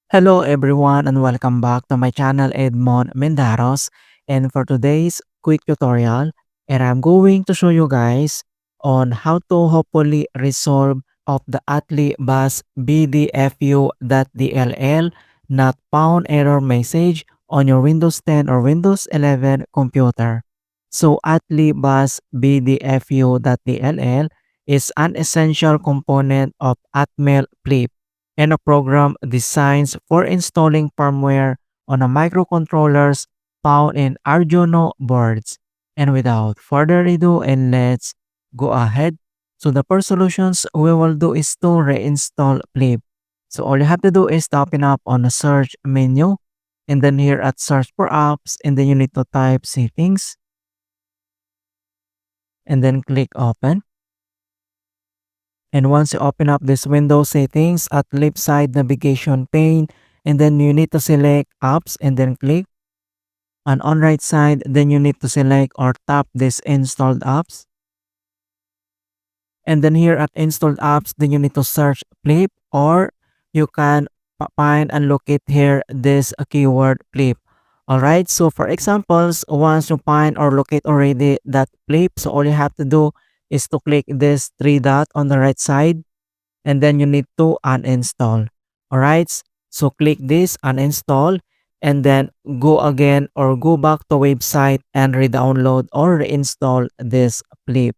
Hello everyone and welcome back to my channel Edmund Mindaros, and for today's quick tutorial I'm going to show you guys on how to hopefully resolve of the Atlibusbdfu.dll not found error message on your Windows 10 or Windows 11 computer. So Atlibusbdfu.dll is an essential component of Atmel FLIP and a program designed for installing firmware on a microcontrollers found in Arduino boards. And without further ado, and let's go ahead. So the first solutions we will do is to reinstall FLIP. So all you have to do is to open up on the search menu, and then here at search for apps, and then you need to type settings and then click open. And once you open up this window settings at left side navigation pane, and then you need to select apps and then click. And on right side, then you need to select or tap this installed apps. And then here at installed apps, then you need to search flip, or you can find and locate here this keyword flip. Alright, so for examples, once you find or locate already that flip, so all you have to do is to click this three dot on the right side, and then you need to uninstall. Alright, so click this uninstall, and then go again or go back to website and re-download or reinstall this flip.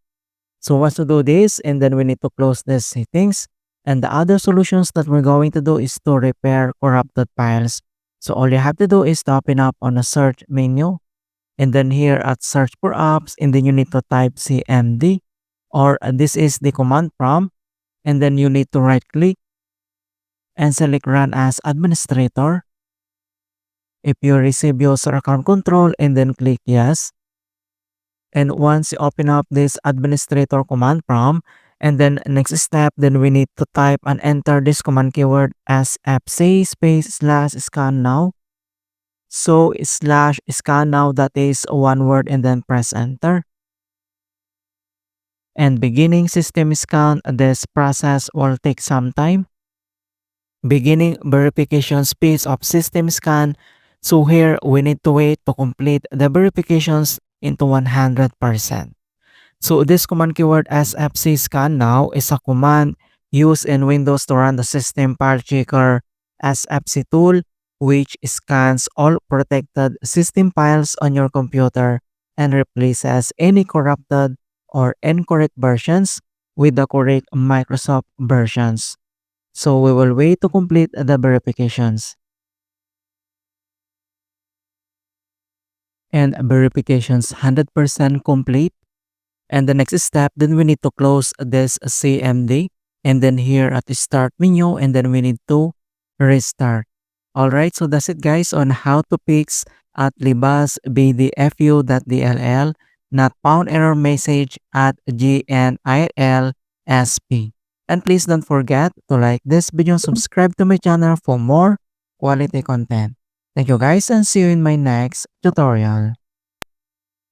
So once you do this, and then we need to close these settings. And the other solutions that we're going to do is to repair corrupted files. So all you have to do is to open up on the search menu, and then here at search for apps, and then you need to type cmd, or this is the command prompt, and then you need to right click and select run as administrator. If you receive user account control, and then click yes. And once you open up this administrator command prompt, and then next step, then we need to type and enter this command keyword as fc space slash scan now. So slash scan now, that is one word, and then press enter. And beginning system scan, this process will take some time. Beginning verification speed of system scan. So here we need to wait to complete the verifications into 100%. So this command keyword sfc scan now is a command used in Windows to run the system file checker sfc tool, which scans all protected system files on your computer and replaces any corrupted or incorrect versions with the correct Microsoft versions. So we will wait to complete the verifications. And verifications 100% complete. And the next step, then we need to close this CMD, and then here at the start menu, and then we need to restart. Alright, so that's it guys on how to fix Atlibusbdfu.dll not found error message at AtJnilsp. And please don't forget to like this video, subscribe to my channel for more quality content. Thank you guys, and see you in my next tutorial.